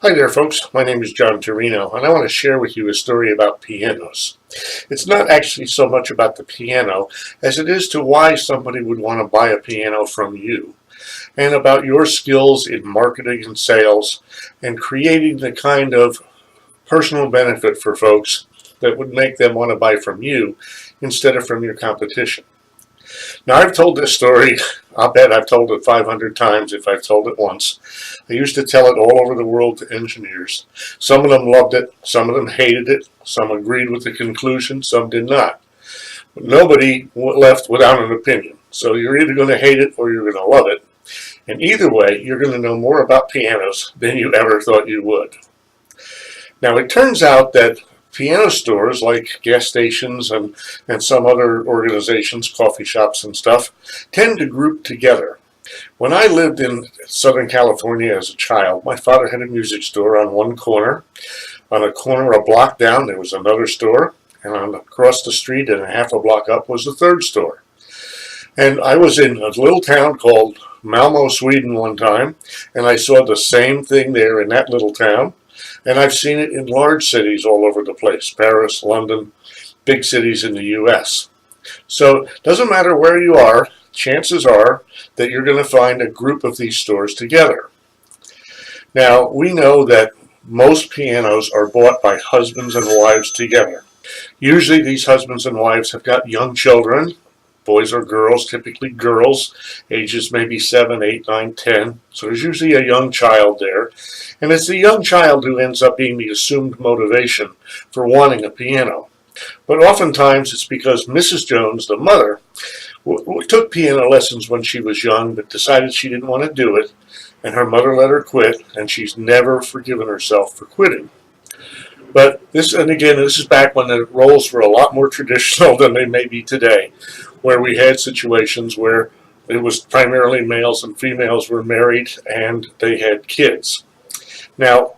Hi there, folks. My name is John Turino, and I want to share with you a story about pianos. It's not actually so much about the piano as it is to why somebody would want to buy a piano from you, and about your skills in marketing and sales and creating the kind of personal benefit for folks that would make them want to buy from you instead of from your competition. Now, I've told this story, I'll bet I've told it 500 times if I've told it once. I used to tell it all over the world to engineers. Some of them loved it, some of them hated it, some agreed with the conclusion, some did not. But nobody left without an opinion. So you're either going to hate it or you're going to love it. And either way, you're going to know more about pianos than you ever thought you would. Now, it turns out that piano stores like gas stations and some other organizations, coffee shops and stuff, tend to group together. When I lived in Southern California as a child, my father had a music store on one corner. On a corner a block down there was another store, and across the street and a half a block up was the third store. And I was in a little town called Malmo, Sweden one time, and I saw the same thing there in that little town. And I've seen it in large cities all over the place, Paris, London, big cities in the U.S. So it doesn't matter where you are, chances are that you're going to find a group of these stores together. Now, we know that most pianos are bought by husbands and wives together. Usually these husbands and wives have got young children, boys or girls, typically girls, ages maybe 7, 8, 9, 10. So there's usually a young child there. And it's the young child who ends up being the assumed motivation for wanting a piano. But oftentimes it's because Mrs. Jones, the mother, took piano lessons when she was young, but decided she didn't want to do it. And her mother let her quit, and she's never forgiven herself for quitting. But this is back when the roles were a lot more traditional than they may be today, where we had situations where it was primarily males and females were married and they had kids. Now,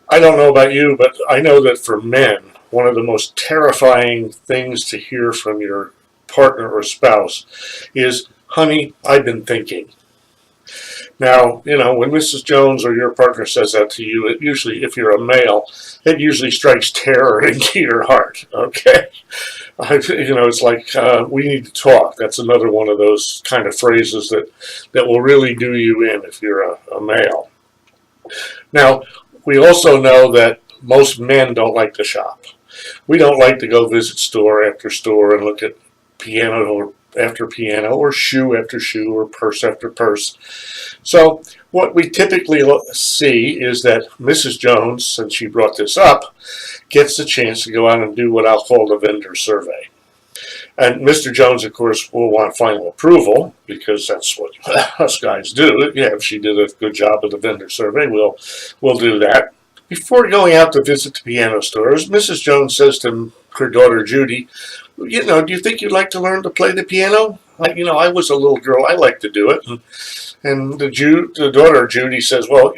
I don't know about you, but I know that for men, one of the most terrifying things to hear from your partner or spouse is, "Honey, I've been thinking." Now, when Mrs. Jones or your partner says that to you, it usually, if you're a male, it usually strikes terror into your heart, okay? It's like, we need to talk. That's another one of those kind of phrases that will really do you in if you're a male. Now, we also know that most men don't like to shop. We don't like to go visit store after store and look at piano or after piano or shoe after shoe or purse after purse. So what we typically see is that Mrs. Jones, since she brought this up, gets the chance to go out and do what I'll call the vendor survey. And Mr. Jones, of course, will want final approval because that's what us guys do. Yeah, if she did a good job of the vendor survey, we'll do that. Before going out to visit the piano stores, Mrs. Jones says to her daughter Judy, "Do you think you'd like to learn to play the piano? I was a little girl. I like to do it." And the daughter Judy says, "Well,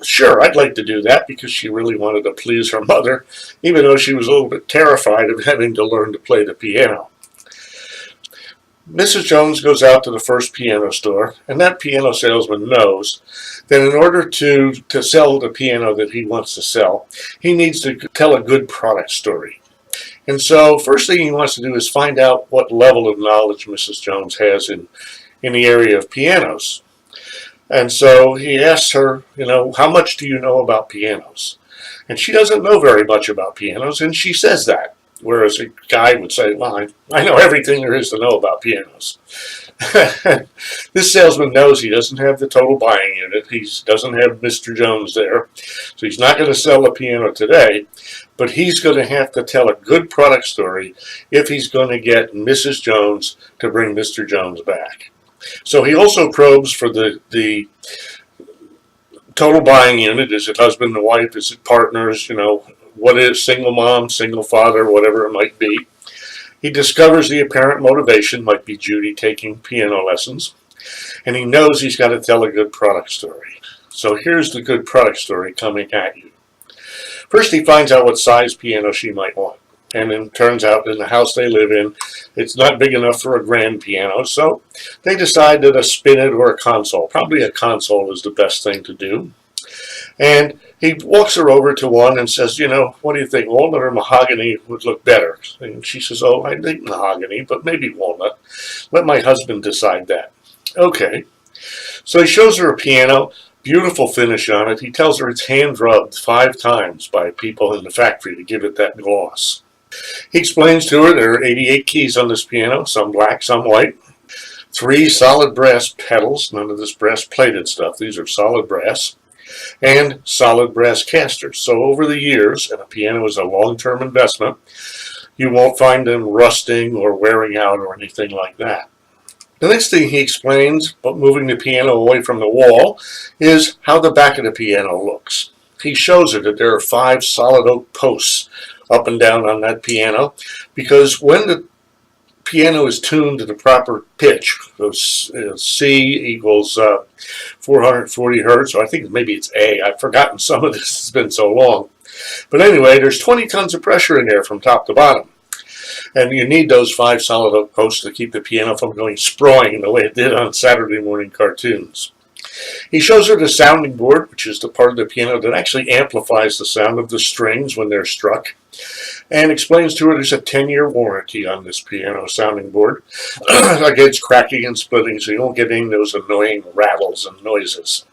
sure, I'd like to do that," because she really wanted to please her mother, even though she was a little bit terrified of having to learn to play the piano. Mrs. Jones goes out to the first piano store, and that piano salesman knows that in order to sell the piano that he wants to sell, he needs to tell a good product story. And so first thing he wants to do is find out what level of knowledge Mrs. Jones has in the area of pianos. And so he asks her, "How much do you know about pianos?" And she doesn't know very much about pianos, and she says that. Whereas a guy would say, "Well, I know everything there is to know about pianos." This salesman knows he doesn't have the total buying unit. He doesn't have Mr. Jones there. So he's not going to sell a piano today, but he's going to have to tell a good product story if he's going to get Mrs. Jones to bring Mr. Jones back. So he also probes for the total buying unit. Is it husband and wife? Is it partners? What is single mom, single father, whatever it might be. He discovers the apparent motivation, might be Judy taking piano lessons, and he knows he's got to tell a good product story. So here's the good product story coming at you. First, he finds out what size piano she might want. And it turns out in the house they live in, it's not big enough for a grand piano, so they decide that a spinet or a console, probably a console, is the best thing to do. And he walks her over to one and says, what do you think, walnut or mahogany would look better? And she says, oh, I think mahogany, but maybe walnut. Let my husband decide that. Okay. So he shows her a piano, beautiful finish on it. He tells her it's hand rubbed 5 times by people in the factory to give it that gloss. He explains to her there are 88 keys on this piano, some black, some white. 3 solid brass pedals, none of this brass plated stuff. These are solid brass. And solid brass casters. So over the years, and a piano is a long-term investment, you won't find them rusting or wearing out or anything like that. The next thing he explains, but moving the piano away from the wall, is how the back of the piano looks. He shows her that there are 5 solid oak posts up and down on that piano, because when the piano is tuned to the proper pitch, so C equals 440 hertz, or I think maybe it's A. I've forgotten some of this, it's been so long. But anyway, there's 20 tons of pressure in there from top to bottom. And you need those 5 solid oak posts to keep the piano from going sprawling the way it did on Saturday morning cartoons. He shows her the sounding board, which is the part of the piano that actually amplifies the sound of the strings when they're struck, and explains to her there's a 10-year warranty on this piano sounding board against cracking and splitting, so you won't get any of those annoying rattles and noises.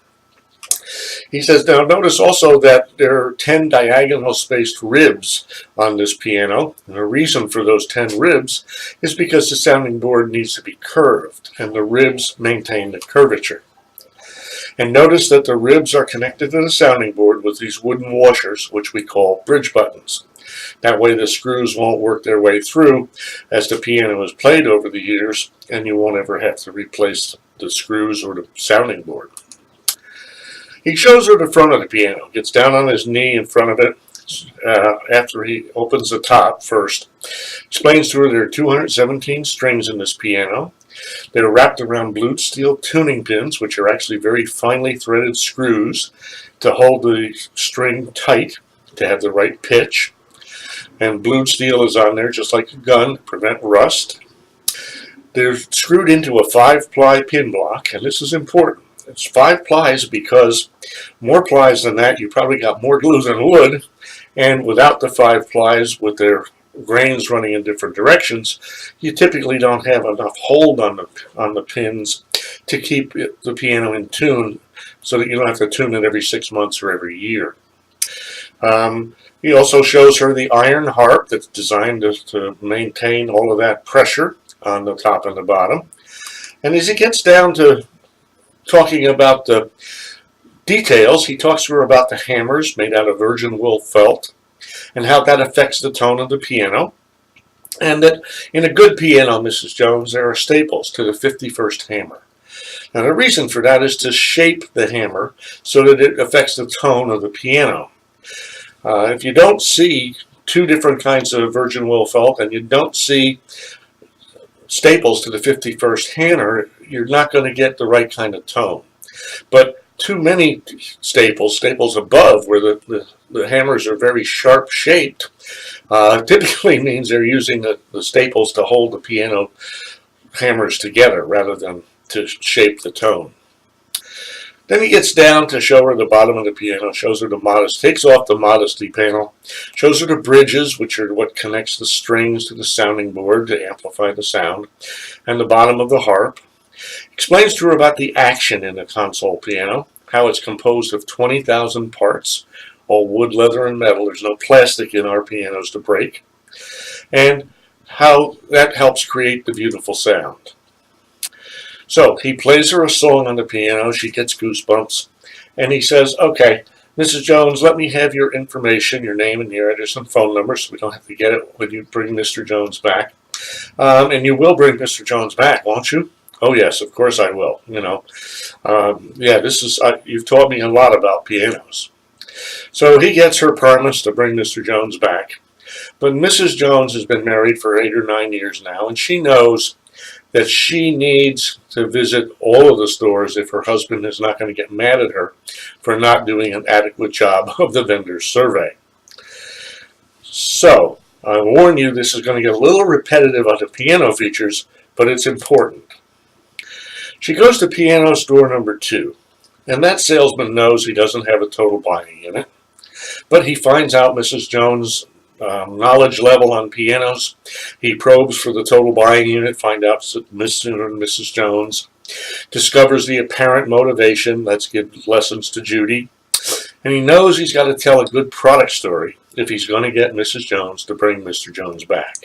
He says, now notice also that there are 10 diagonal spaced ribs on this piano. And the reason for those 10 ribs is because the sounding board needs to be curved, and the ribs maintain the curvature. And notice that the ribs are connected to the sounding board with these wooden washers, which we call bridge buttons. That way the screws won't work their way through as the piano is played over the years, and you won't ever have to replace the screws or the sounding board. He shows her the front of the piano, gets down on his knee in front of it after he opens the top first, explains to her there are 217 strings in this piano. They're wrapped around blued steel tuning pins, which are actually very finely threaded screws to hold the string tight to have the right pitch. And blued steel is on there just like a gun to prevent rust. They're screwed into a 5-ply pin block, and this is important. It's 5 plies because more plies than that, you probably got more glue than wood, and without the 5 plies with their grains running in different directions, you typically don't have enough hold on the pins to keep the piano in tune, so that you don't have to tune it every 6 months or every year. He also shows her the iron harp that's designed to maintain all of that pressure on the top and the bottom. And as he gets down to talking about the details, he talks to her about the hammers made out of virgin wool felt and how that affects the tone of the piano, and that in a good piano, Mrs. Jones, there are staples to the 51st hammer. Now the reason for that is to shape the hammer so that it affects the tone of the piano. If you don't see 2 different kinds of virgin wool felt and you don't see staples to the 51st hammer, you're not going to get the right kind of tone. But too many staples above where the hammers are very sharp shaped, typically means they're using the staples to hold the piano hammers together rather than to shape the tone. Then he gets down to show her the bottom of the piano, shows her the modesty, takes off the modesty panel, shows her the bridges, which are what connects the strings to the sounding board to amplify the sound, and the bottom of the harp. Explains to her about the action in the console piano, how it's composed of 20,000 parts, all wood, leather, and metal. There's no plastic in our pianos to break. And how that helps create the beautiful sound. So he plays her a song on the piano, she gets goosebumps, and he says, okay, Mrs. Jones, let me have your information, your name and your address and phone number, so we don't have to get it when you bring Mr. Jones back. And you will bring Mr. Jones back, won't you? Oh yes, of course I will. Yeah, you've taught me a lot about pianos. So he gets her promise to bring Mr. Jones back. But Mrs. Jones has been married for 8 or 9 years now, and she knows that she needs to visit all of the stores if her husband is not going to get mad at her for not doing an adequate job of the vendor's survey. So, I warn you, this is going to get a little repetitive on the piano features, but it's important. She goes to piano store number 2. And that salesman knows he doesn't have a total buying unit, but he finds out Mrs. Jones' knowledge level on pianos. He probes for the total buying unit, finds out Mr. and Mrs. Jones, discovers the apparent motivation. Let's give lessons to Judy. And he knows he's got to tell a good product story if he's going to get Mrs. Jones to bring Mr. Jones back.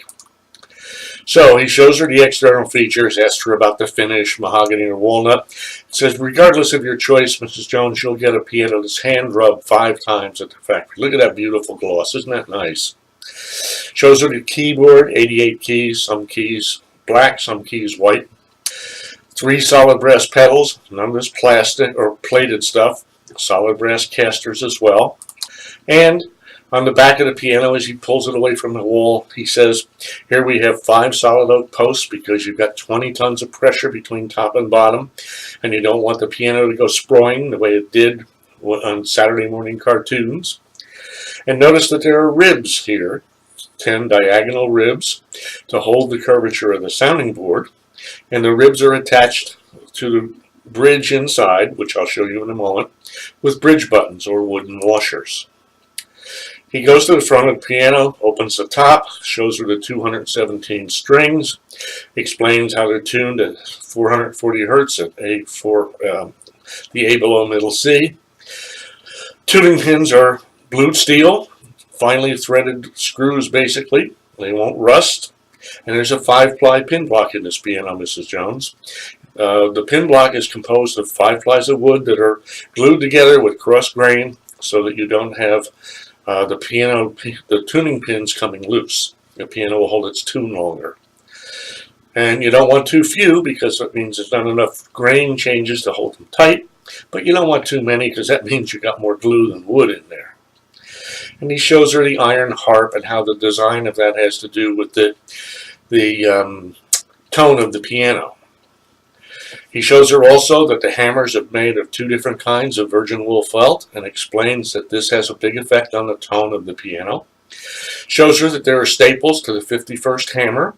So he shows her the external features, asks her about the finish, mahogany or walnut. Says, regardless of your choice, Mrs. Jones, you'll get a piano that's hand rubbed 5 times at the factory. Look at that beautiful gloss. Isn't that nice? Shows her the keyboard, 88 keys, some keys black, some keys white. 3 solid brass pedals, none of this plastic or plated stuff. Solid brass casters as well. And on the back of the piano, as he pulls it away from the wall, he says, here we have 5 solid oak posts because you've got 20 tons of pressure between top and bottom, and you don't want the piano to go sprawling the way it did on Saturday morning cartoons. And notice that there are ribs here, 10 diagonal ribs to hold the curvature of the sounding board, and the ribs are attached to the bridge inside, which I'll show you in a moment, with bridge buttons or wooden washers. He goes to the front of the piano, opens the top, shows her the 217 strings, explains how they're tuned at 440 hertz at the A below middle C. Tuning pins are blued steel, finely threaded screws basically. They won't rust. And there's a 5-ply pin block in this piano, Mrs. Jones. The pin block is composed of 5 plies of wood that are glued together with cross grain so that you don't have the tuning pins coming loose. The piano will hold its tune longer. And you don't want too few because that means there's not enough grain changes to hold them tight. But you don't want too many because that means you got more glue than wood in there. And he shows her the iron harp and how the design of that has to do with the tone of the piano. He shows her also that the hammers are made of 2 different kinds of virgin wool felt and explains that this has a big effect on the tone of the piano. Shows her that there are staples to the 51st hammer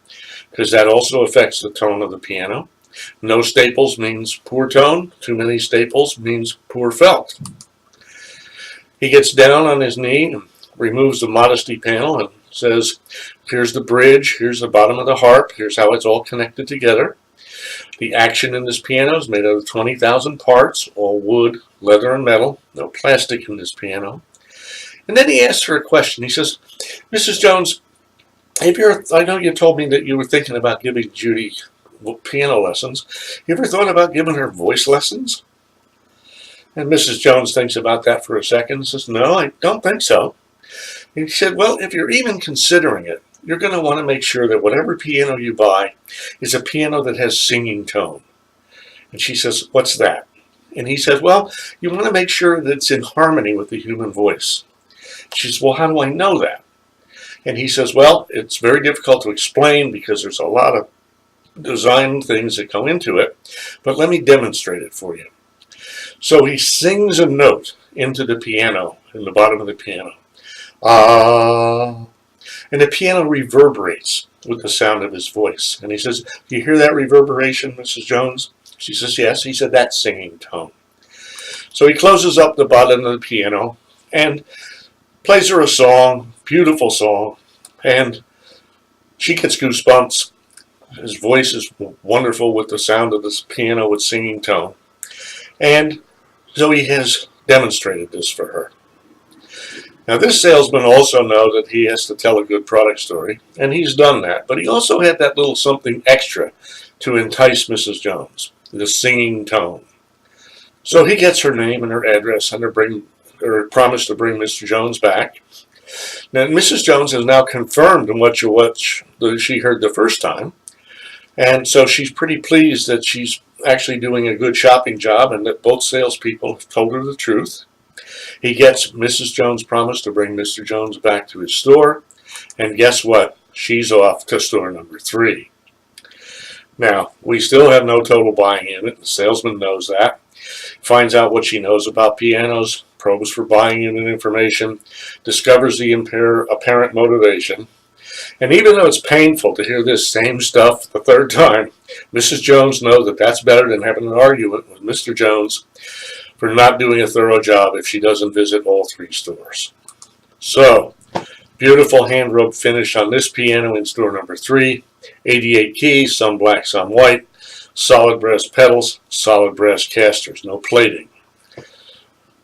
because that also affects the tone of the piano. No staples means poor tone. Too many staples means poor felt. He gets down on his knee and removes the modesty panel and says, here's the bridge, here's the bottom of the harp, here's how it's all connected together. The action in this piano is made out of 20,000 parts, all wood, leather, and metal. No plastic in this piano. And then he asks her a question. He says, Mrs. Jones, I know you told me that you were thinking about giving Judy piano lessons. You ever thought about giving her voice lessons? And Mrs. Jones thinks about that for a second and says, no, I don't think so. And he said, well, if you're even considering it, you're going to want to make sure that whatever piano you buy is a piano that has singing tone. And she says, what's that? And he says, well, you want to make sure that it's in harmony with the human voice. She says, well, how do I know that? And he says, well, it's very difficult to explain because there's a lot of design things that go into it, but let me demonstrate it for you. So he sings a note into the piano, in the bottom of the piano. And the piano reverberates with the sound of his voice. And he says, do you hear that reverberation, Mrs. Jones? She says, yes. He said, that's singing tone. So he closes up the bottom of the piano and plays her a song, beautiful song, and she gets goosebumps. His voice is wonderful with the sound of this piano with singing tone. And so he has demonstrated this for her. Now, this salesman also knows that he has to tell a good product story, and he's done that. But he also had that little something extra to entice Mrs. Jones, the singing tone. So he gets her name and her address and her promise to bring Mr. Jones back. Now, Mrs. Jones has now confirmed what she heard the first time, and so she's pretty pleased that she's actually doing a good shopping job and that both salespeople have told her the truth. He gets Mrs. Jones' promise to bring Mr. Jones back to his store, and guess what? She's off to store number 3. Now, we still have no total buying unit. The salesman knows that. Finds out what she knows about pianos, probes for buying unit information, discovers the apparent motivation. And even though it's painful to hear this same stuff the 3rd time, Mrs. Jones knows that that's better than having an argument with Mr. Jones for not doing a thorough job if she doesn't visit all 3 stores. So, beautiful hand rubbed finish on this piano in store number 3. 88 keys, some black, some white. Solid brass pedals, solid brass casters, no plating.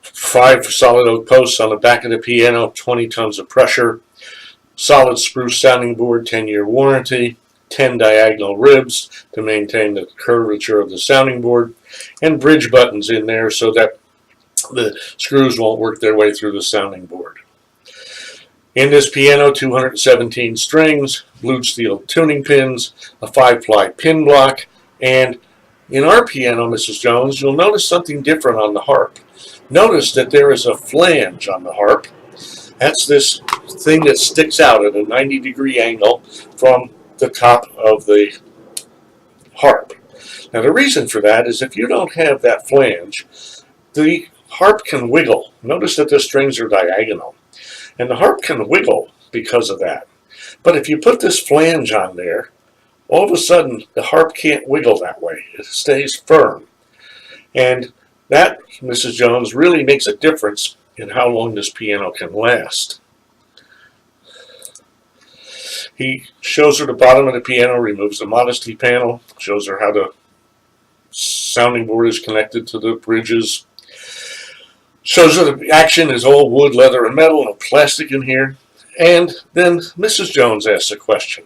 5 solid oak posts on the back of the piano, 20 tons of pressure. Solid spruce sounding board, 10-year warranty. 10 diagonal ribs to maintain the curvature of the sounding board. And bridge buttons in there so that the screws won't work their way through the sounding board. In this piano, 217 strings, blued steel tuning pins, a 5-ply pin block, and in our piano, Mrs. Jones, you'll notice something different on the harp. Notice that there is a flange on the harp. That's this thing that sticks out at a 90-degree angle from the top of the harp. Now, the reason for that is if you don't have that flange, the harp can wiggle. Notice that the strings are diagonal. And the harp can wiggle because of that. But if you put this flange on there, all of a sudden the harp can't wiggle that way. It stays firm. And that, Mrs. Jones, really makes a difference in how long this piano can last. He shows her the bottom of the piano, removes the modesty panel, shows her how the sounding board is connected to the bridges. Shows her the action is all wood, leather, and metal, no plastic in here. And then Mrs. Jones asks a question.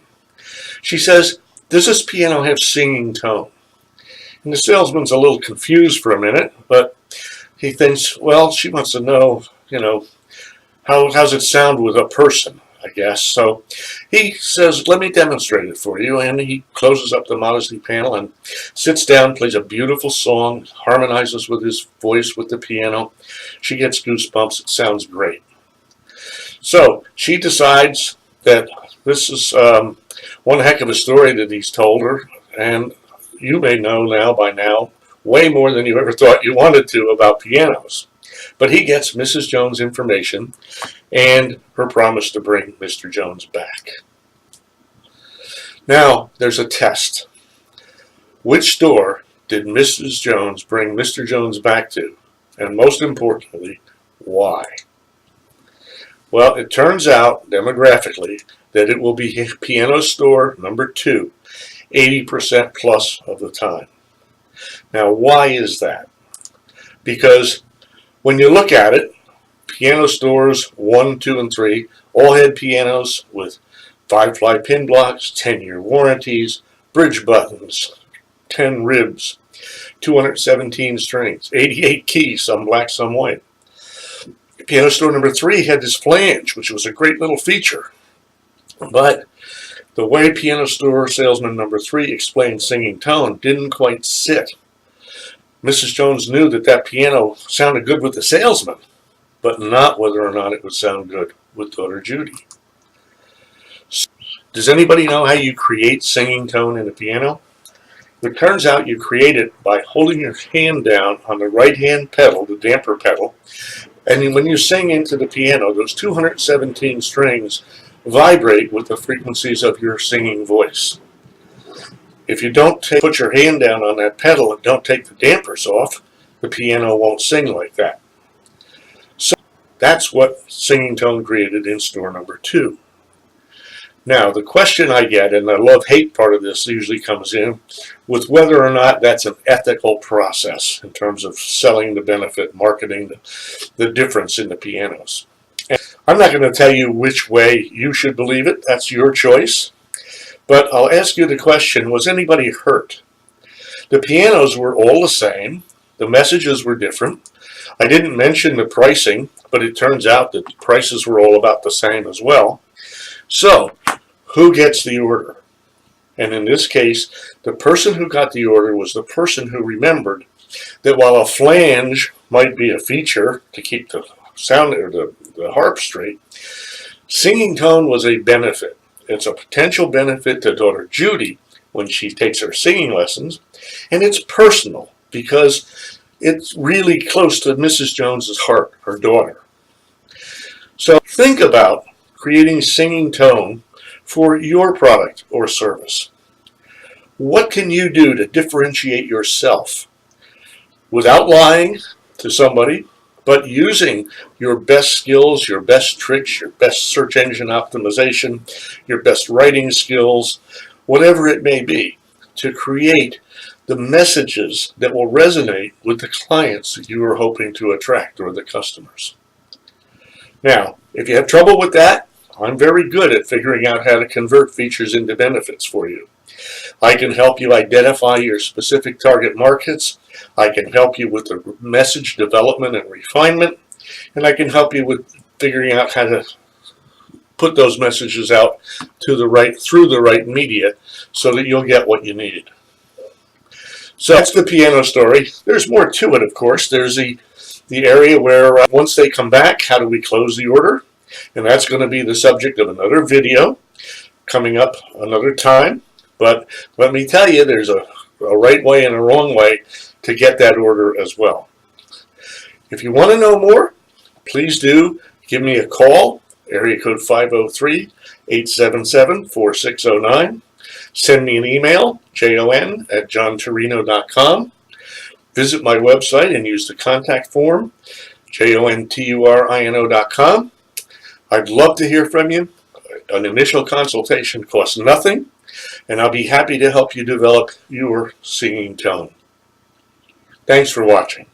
She says, does this piano have singing tone? And the salesman's a little confused for a minute, but he thinks, well, she wants to know, how's it sound with a person, I guess. So he says, let me demonstrate it for you. And he closes up the modesty panel and sits down, plays a beautiful song, harmonizes with his voice with the piano. She gets goosebumps. It sounds great. So she decides that this is one heck of a story that he's told her. And you may know by now way more than you ever thought you wanted to about pianos. But he gets Mrs. Jones' information and her promise to bring Mr. Jones back. Now, there's a test. Which store did Mrs. Jones bring Mr. Jones back to? And most importantly, why? Well, it turns out, demographically, that it will be piano store number 2, 80% plus of the time. Now, why is that? Because when you look at it, piano stores 1, 2, and 3 all had pianos with 5-ply pin blocks, 10-year warranties, bridge buttons, 10 ribs, 217 strings, 88 keys, some black, some white. Piano store number 3 had this flange, which was a great little feature. But the way piano store salesman number 3 explained singing tone didn't quite sit. Mrs. Jones knew that piano sounded good with the salesman, but not whether or not it would sound good with daughter Judy. Does anybody know how you create singing tone in a piano? It turns out you create it by holding your hand down on the right-hand pedal, the damper pedal, and when you sing into the piano, those 217 strings vibrate with the frequencies of your singing voice. If you don't put your hand down on that pedal and don't take the dampers off, the piano won't sing like that. So that's what singing tone created in store number 2. Now, the question I get, and the love-hate part of this usually comes in, with whether or not that's an ethical process in terms of selling the benefit, marketing the difference in the pianos. And I'm not going to tell you which way you should believe it. That's your choice. But I'll ask you the question, was anybody hurt? The pianos were all the same. The messages were different. I didn't mention the pricing, but it turns out that the prices were all about the same as well. So, who gets the order? And in this case, the person who got the order was the person who remembered that while a flange might be a feature to keep the sound or the harp straight, singing tone was a benefit. It's a potential benefit to daughter Judy when she takes her singing lessons, and it's personal because it's really close to Mrs. Jones's heart, her daughter. So think about creating singing tone for your product or service. What can you do to differentiate yourself without lying to somebody, but using your best skills, your best tricks, your best search engine optimization, your best writing skills, whatever it may be, to create the messages that will resonate with the clients that you are hoping to attract or the customers. Now, if you have trouble with that, I'm very good at figuring out how to convert features into benefits for you. I can help you identify your specific target markets. I can help you with the message development and refinement, and I can help you with figuring out how to put those messages out to through the right media so that you'll get what you need. So that's the piano story. There's more to it, of course. There's the area where once they come back, how do we close the order? And that's going to be the subject of another video coming up another time. But let me tell you, there's a right way and a wrong way to get that order as well. If you want to know more, please do give me a call, area code 503-877-4609. Send me an email, jon@johnturino.com. Visit my website and use the contact form, jonturino.com. I'd love to hear from you. An initial consultation costs nothing, and I'll be happy to help you develop your singing tone. Thanks for watching.